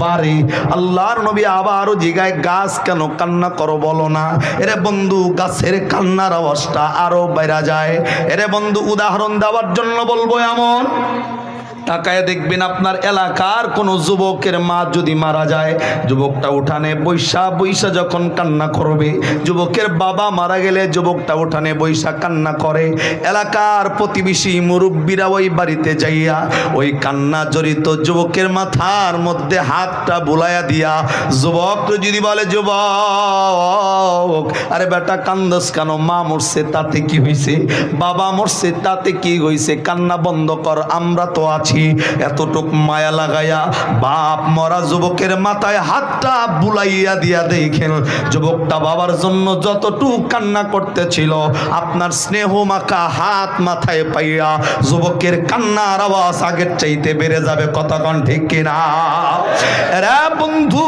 বাড়ে। আল্লাহর নবী আবারও জিগায়, গাছ কেন কান্না করো বলো না? এরে বন্ধু, গাছের কান্নার আওয়াজটা আরো বেড়া যায়। এরে বন্ধু, উদাহরণ দেওয়ার জন্য বলবো, এমন তাকায় দেখবেন আপনার এলাকার কোনো যুবকের মা যদি মারা যায়, যুবকটা উঠানে বৈশা বৈশা যখন কান্না করবে, যুবকের বাবা মারা গেলে যুবকটা উঠানে বৈশা কান্না করে। এলাকার প্রতিবেশী মুরব্বীরা ওই বাড়িতে যাইয়া ওই কান্না জড়িত যুবকের মাথার মধ্যে হাতটা বুলাইয়া দিয়া যুবক যদি বলে, যুবক আরে বেটা কান্দস কেন? মা মরছে তাতে কি হয়েছে? বাবা মরছে তাতে কি হয়েছে? কান্না বন্ধ কর, আমরা তো আছি। এতটুক মায়া লাগাইয়া বাপ মরা যুবকের মাথায় হাতটা বুলাইয়া দিয়া দেখেন, যুবকটা বাবার জন্য যতটুক কান্না করতেছিল, আপনার স্নেহ মাখা হাত মাথায় পাইয়া যুবকের কান্নার আওয়াজ আগের চাইতে বেড়ে যাবে। কতক্ষণ ঠিক কিনা? রে বন্ধু,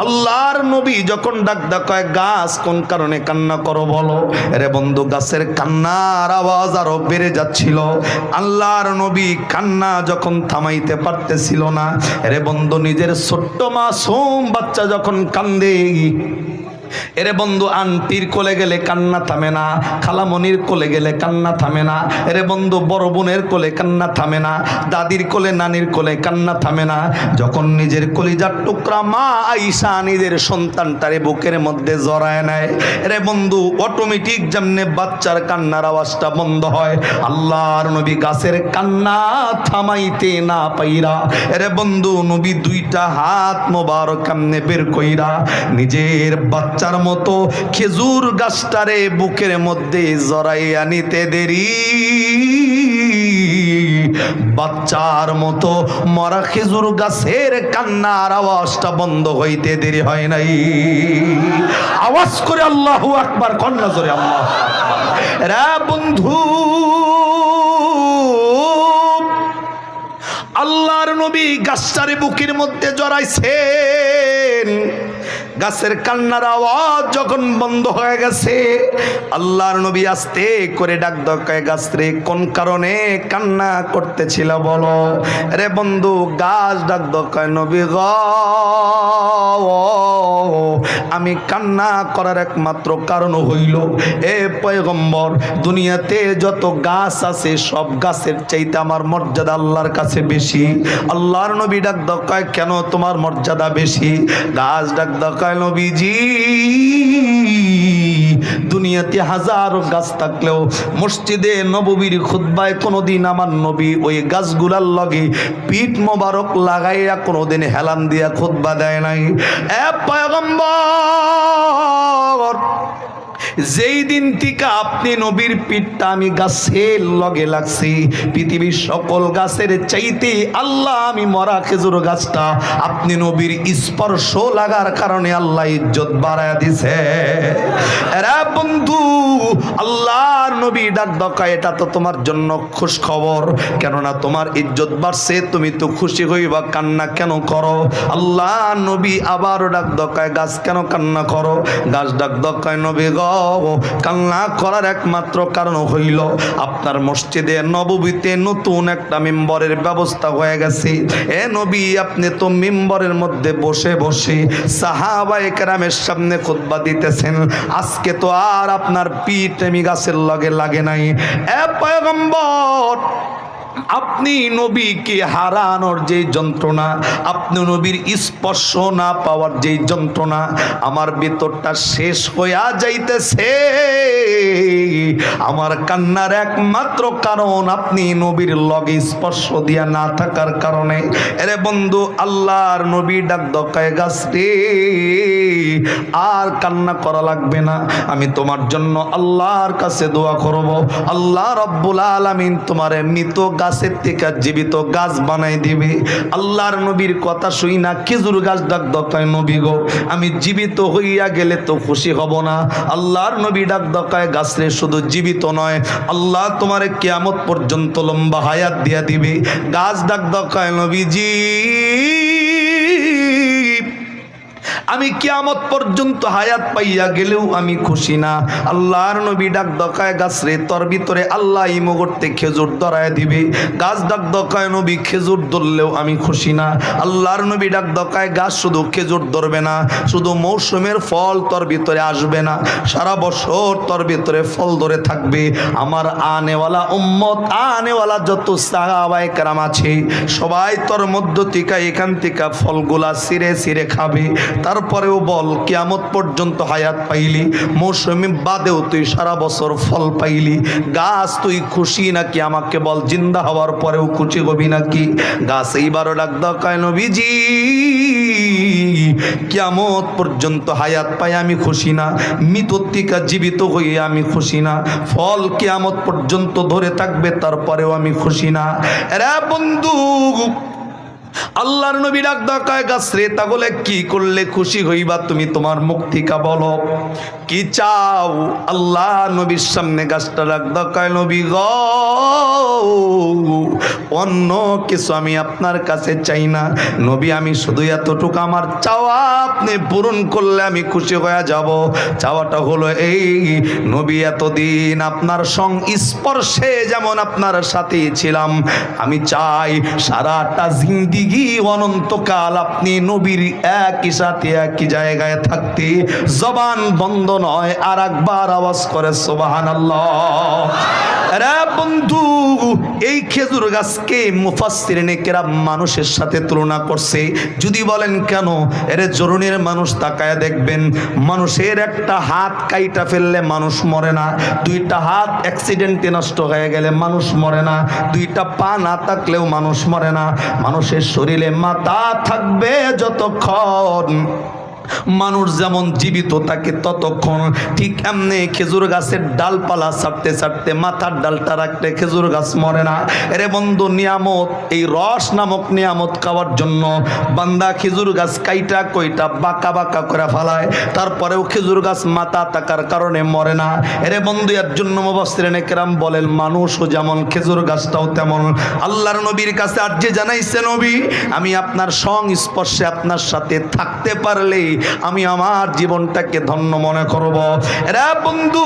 আল্লাহর নবী যখন ডাক কয়, গাছ কোন কারণে কান্না করো বলো? রে বন্ধু, গাছের কান্নার আওয়াজ আরো বেড়ে যাচ্ছিল। আল্লাহর নবী কান্না যখন থামাইতে পারতেছিল না, রে বন্ধু, নিজের ছোট্ট মাসুম বাচ্চা যখন কান্দে, এরে বন্ধু, আন্টির কোলে গেলে কান্না থামে না, খালামনির কোলে গেলে কান্না থামে না, এরে বন্ধু, বড় বোনের কোলে কান্না থামে না, দাদির কোলে নানির কোলে কান্না থামে না। যখন নিজের কলিজার টুকরা মা আয়েশা নিজের সন্তানটারে বুকের মধ্যে জড়ায় নেয়, এরে বন্ধু, অটোমেটিক যেমনে বাচ্চার কান্নার আওয়াজটা বন্ধ হয়, আল্লাহর নবী গাছের কান্না থামাইতে না পাইরা, এরে বন্ধু, নবী দুইটা হাত মোবারক কামনে বের কইরা নিজের বাচ্চার মতো খেজুর গাছটারে বুকের মধ্যে জড়াইয়া নিতে দেরি, বাচ্চার মতো মরা খেজুর গাছের কান্নার আওয়াজটা বন্ধ হইতে দেরি হয় নাই। আওয়াজ করে আল্লাহু আকবার, কন্যা জোরে আল্লাহু আকবার। রে বন্ধু, আল্লাহর নবী গাছটারে বুকের মধ্যে জড়াইছেন। গাছের কান্নার আওয়াজ যখন বন্ধ হয়ে গেছে, আল্লাহর নবী আস্তে করে ডাক দকায়, গাছ রে কোন কারণে কান্না করতেছিল বলো? রে বন্ধু, গাছ ডাক দকায়, নবী গ, আমি কান্না করার একমাত্র কারণ হইল, এ পয়গম্বর, দুনিয়াতে যত গাছ আছে সব গাছের চাইতে আমার মর্যাদা আল্লাহর কাছে বেশি। আল্লাহর নবী ডাক দকায়, কেন তোমার মর্যাদা বেশি? গাছ ডাক দকায়, নবীজি, দুনিয়াতে হাজারো গাছ থাকলেও মসজিদে নববীর খুতবায় কোনোদিন আমার নবী ওই গাছগুলার লগে পিঠ মোবারক লাগাইয়া কোনোদিন হেলান দিয়া খুতবা দেয় নাই। এ পয়গম্বর, যেই দিন থেকে আপনি নবীর পিঠটা আমি গাছের লগে লাগছি, পৃথিবীর সকল গাছের চাইতে আল্লাহ আমি মরা খেজুর গাছটা আপনি নবীর স্পর্শ লাগার কারণে আল্লাহ ইজ্জত বাড়ায় দিছে। এরা বন্ধু, আল্লাহর নবী ডাক দকায়, এটা তো তোমার জন্য খুশ খবর, কেননা তোমার ইজ্জত বাড়ছে, তুমি তো খুশি হইবা, কান্না কেন করো? আল্লাহ নবী আবারও ডাক দকায়, গাছ কেন কান্না করো? গাছ ডাক দকায়, নবী গ, কান্না করার একমাত্র কারণ হইল আপনার মসজিদে নববীতে নতুন একটা মিম্বরের ব্যবস্থা হয়ে গেছে। এ নবী, আপনি তো মিম্বরের মধ্যে বসে বসে সাহাবায়ে কেরামের সামনে খুতবা দিতেছেন, আজকে তো আর আপনার পিঠ এমি গাছের লগে লাগে নাই। এ পয়গম্বর, আপনি নবীকে হারানোর যে যন্ত্রণা, আপনি নবীর স্পর্শ না পাওয়ার যে যন্ত্রণা, আমার ভিতরটা শেষ হইয়া যাইতেছে। আমার কান্নার একমাত্র কারণ আপনি নবীর লগে স্পর্শ দিয়া না থাকার কারণে। এরে বন্ধু, আল্লাহর নবী ডাক দকায়, গাছ রে আর কান্না করা লাগবে না, আমি তোমার জন্য আল্লাহর কাছে দোয়া করব, আল্লাহ রব্বুল আলামিন তোমার মৃত গাছের থেকে জীবিত গাছ বানাই দিবে। আল্লাহর নবীর কথা শুই না খেজুর গাছ ডাক দকায়, নবী গো, আমি জীবিত হইয়া গেলে তো খুশি হব না। আল্লাহর নবী ডাক দকায়, গাছ রে শুধু জীবিত নয়, আল্লাহ তোমার কিয়ামত পর্যন্ত লম্বা হায়াত দিয়া দিবে। গাছ ডাক দকায়, নবীজি, আমি কিয়ামত পর্যন্ত হায়াত পাইয়া গেলেও আমি খুশি না। আল্লাহর নবী ডাক দকায় গাছ রে, তোর ভিতরে আল্লাহ এই মুহূর্তে খেজুর ধরায় দিবে। গাছ ডাক দকায় নবী খেজুর ধরলেও আমি খুশি না। আল্লাহর নবী ডাক দকায় গাছ শুধু খেজুর ধরবে না, শুধু মৌসুমের ফল তোর ভিতরে আসবে না, সারা বছর তোর ভিতরে ফল ধরে থাকবে। আমার আনেওয়ালা উম্মত, আনেওয়ালা যত সাহাবায়ে কেরাম আছে সবাই তোর মধ্য থেকে এখান থেকে ফলগুলা ছিঁড়ে ছিঁড়ে খাবে। তারপরেও বল, কিয়ামত পর্যন্ত হায়াত পাইলি, মৌসুমে বাদেও তুই সারা বছর ফল পাইলি, গাছ তুই খুশি নাকি? আমাকে বল, জিন্দা হওয়ার পরেও খুশি হবি নাকি? গাছ এইবারও ডাক দকায় নবীজি কিয়ামত পর্যন্ত হায়াত পাই আমি খুশি না, মৃত্যুত্তিকা জীবিত হয়ে আমি খুশি না, ফল কিয়ামত পর্যন্ত ধরে থাকবে তারপরেও আমি খুশি না। এরা বন্ধু, আল্লাহর নবী ডাক দকায় গাছ রে, তাহলে কি করলে খুশি হইবা তুমি? তোমার মুখ থেকে বলো কি চাও? আল্লাহ নবীর সামনে গাছটা ডাক দকায় নবী গো, অন্য কিছু আমি আপনার কাছে চাই না নবী, আমি শুধু এতটুকু আমার চাওয়া আপনি পূরণ করলে আমি খুশি হয়ে যাব। চাওয়াটা হলো এই, নবী এতদিন আপনার সংস্পর্শে যেমন আপনার সাথেই ছিলাম, আমি চাই সারাটা জিন্দিগি অনন্তকাল আপনি নবীর একই সাথে একই জায়গায় থাকতে, জবান বন্ধ নয়। আর একবার আওয়াজ করে সুবহানাল্লাহ। আরে বন্ধু, এই খেজুর গাছকে মুফাসসিরিনে কেরাম মানুষের সাথে তুলনা করছে। যদি বলেন কেন? এর জরুনের মানুষ তাকায় দেখবেন, মানুষের একটা হাত কাইটা ফেললে মানুষ মরে না, দুইটা হাত অ্যাক্সিডেন্টে নষ্ট হয়ে গেলে মানুষ মরে না, দুইটা পা না থাকলেও মানুষ মরে না। মানুষের শরীরে মাথা থাকবে যতক্ষণ, মানুষ যেমন জীবিত থাকে ততক্ষণ, ঠিক এমনি খেজুর গাছের ডালপালা ছাড়তে ছাড়তে মাথার ডালটা রাখতে খেজুর গাছ মরে না। এরে বন্ধু, নিয়ামত, এই রস নামক নিয়ামত খাওয়ার জন্য বান্দা খেজুর গাছ কাইটা কইটা বাঁকা বাঁকা করে ফেলায়, তারপরেও খেজুর গাছ মাথা থাকার কারণে মরে না। এরে বন্ধু, এর জন্য মুফাসসিরিনে কেরাম বলেন, মানুষও যেমন খেজুর গাছটাও তেমন। আল্লাহর নবীর কাছে আরজি জানাইছে, নবী আমি আপনার সংস্পর্শে আপনার সাথে থাকতে পারলে আমি আমার জীবনটাকে ধন্য মনে করব। এরা বন্ধু,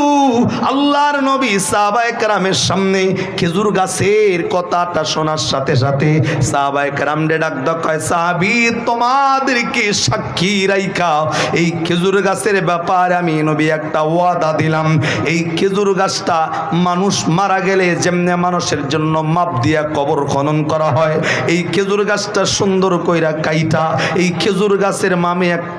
আল্লাহর নবী সাহাবায়ে কেরামের সামনে খেজুর গাছের কথাটা শোনার সাথে সাথে সাহাবায়ে কেরামদের ডাক দকায়, সাহাবী তোমাদেরকে সাক্ষী রাইখা এই খেজুর গাছের ব্যাপারে আমি নবী একটা ওয়াদা দিলাম। এই খেজুর গাছটা মানুষ মারা গেলে যেমনি মানুষের জন্য মাপ দিয়া কবর খনন করা হয়, এই খেজুর গাছটা সুন্দর কইরা কাইটা এই খেজুর গাছের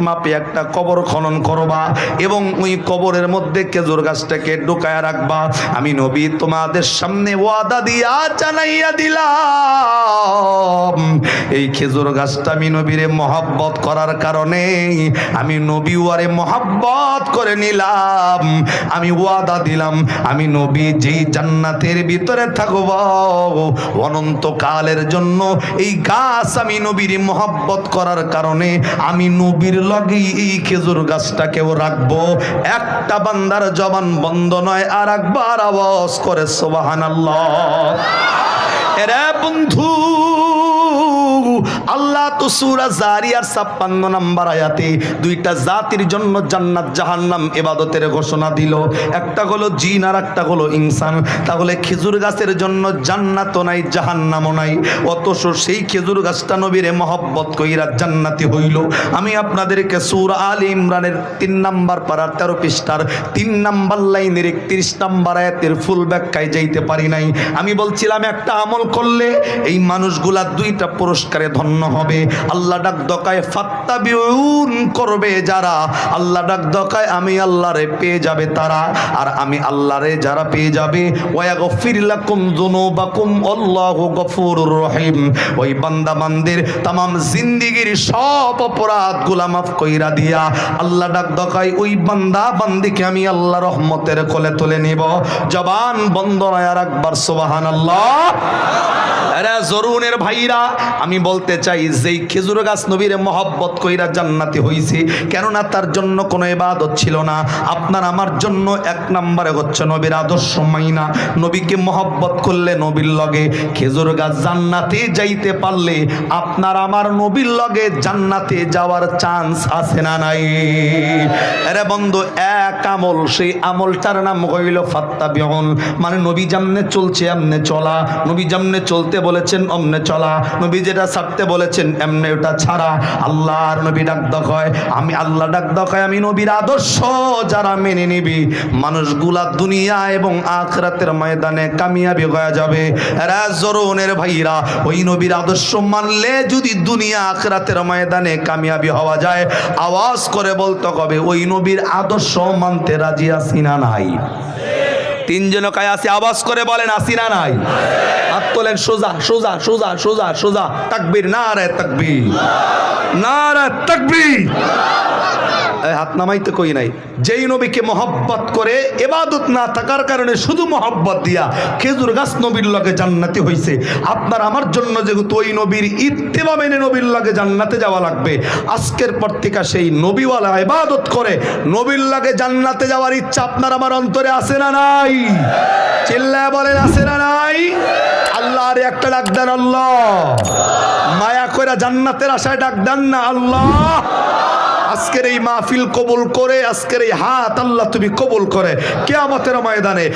মাপে একটা কবর খনন করবা এবং ওই কবরের মধ্যে খেজুর গাছটাকে ঢুকায়া রাখবা। আমি নবী তোমাদের সামনে ওয়াদা দিয়া জানাইয়া দিলাম, এই খেজুর গাছটা আমি নবীরে মহব্বত করার কারণে আমি নবী ওয়ারে মহব্বত করে নিলাম। আমি ওয়াদা দিলাম, আমি নবী যেই জান্নাতের ভিতরে থাকব অনন্তকালের জন্য, এই গাছ আমি নবীর মহব্বত করার কারণে আমি নবীর লগেই এই খেজুর গাছটাকেও রাখবো। একটা বান্দার জবান বন্ধ নয়, আর একবার আওয়াজ করে সুবহানাল্লাহ। এরে বন্ধু, আল্লাহ তো সূরা জারিয়ার 56 নম্বর আয়াতে দুইটা জাতির জন্য জান্নাত জাহান্নাম ইবাদতের ঘোষণা দিল, একটা হলো জিন আর একটা হলো ইনসান। তাহলে খেজুর গাছের জন্য জান্নাতও নাই জাহান্নামও নাই, অথচ সেই খেজুর গাছটা নবীরে মহব্বত কইরা জান্নাতি হইল। আমি আপনাদেরকে সূরা আলে ইমরানের 3 নম্বর পারার 13 পৃষ্ঠার 3 নম্বর লাইনের 31 নম্বর আয়াতের ফুল ব্যাখ্যায় যাইতে পারি নাই। আমি বলছিলাম একটা আমল করলে এই মানুষগুলা দুইটা পুরস্কারে ধন্য হবে। আল্লাহ ডাক দকায় ফাত্তাবিউন করবে যারা, আল্লাহ ডাক দকায় আমি আল্লাহরে পেয়ে যাবে তারা, আর আমি আল্লাহরে যারা পেয়ে যাবে ওয়াগফির লাকুম যুনুবাকুম আল্লাহু গফুরুর রহিম, ওই বান্দা বান্দির तमाम জিন্দেগীর সব অপরাধগুলা মাফ কইরা দিয়া আল্লাহ ডাক দকায় ওই বান্দা বান্দিকে আমি আল্লাহ রহমতের কোলে তুলে নিব। জবান বন্ধ নয়, আর একবার সুবহানাল্লাহ। আরে জরুনের ভাইরা, আমি বলতে চাই যেই খেজুর গাছ নবীরে মহব্বত কইরা জান্নাতি হইছে, কেননা তার জন্য কোনো ইবাদত ছিল না। আপনার আমার জন্য এক নম্বরে হচ্ছে নবীর আদর্শ মাইনা। নবীকে মহব্বত করলে নবীর লগে খেজুর গাছ জান্নাতে যাইতে পারলে আপনার আমার নবীর লগে জান্নাতে যাওয়ার চান্স আছে না নাই? আরে বন্ধু, এক আমল, সেই আমলটার নাম হইল ফাত্তাবিউন, মানে নবী যেমনে চলছে এমনে চলা, নবী যেমনে চলতে বলেছেন অমনে চলা, নবী যেটা ছাড়তে বলেছেন এমনে ওটা ছাড়া। আল্লাহর নবী ডাক দেখায়, আমি আল্লাহ ডাক দেখায়, আমি নবীর আদর্শ যারা মেনে নিবি মানুষগুলা দুনিয়া এবং আখিরাতের ময়দানে কামিয়াবি হয়ে যাবে। এরা জরুনের ভাইরা, ওই নবীর আদর্শ মানলে যদি দুনিয়া আখিরাতের ময়দানে কামিয়াবি হওয়া যায়, আওয়াজ করে বলতে হবে ওই নবীর আদর্শ মানতে রাজি আছি না নাই? তিনজন কায় আছে, আওয়াজ করে বলেন আসি না নাই? হাত তোলেন, সোজা সোজা সোজা সোজা সোজা, তাকবীর, নারে তাকবীর, নারে তাকবীর। হাত নামাইতে কই নাই। যেই নবীকে মহব্বত করে, ইবাদত না থাকার কারণে শুধু মহব্বত দিয়া খেজুর গাছ নবীর লগে জান্নাতি হইছে, আপনার আমার জন্য যেহেতু ওই নবীর ইত্তেবা মেনে নবীর লগে জান্নাতে যাওয়া লাগবে, আজকের পর থেকে সেই নবীওয়ালা ইবাদত করে নবীর লগে জান্নাতে যাওয়ার ইচ্ছা আপনার আমার অন্তরে আছে না নাই? চিল্লায় বলেন আছে না নাই? আল্লাহর একটা ডাক দেন, আল্লাহ। মায়া কইরা জান্নাতের আশায় ডাক দেন না, আল্লাহ। আজকের এই মাহফিল কবুল করে, আজকের এই হাত আল্লাহ তুমি কবুল করে কিয়ামতের ময়দানে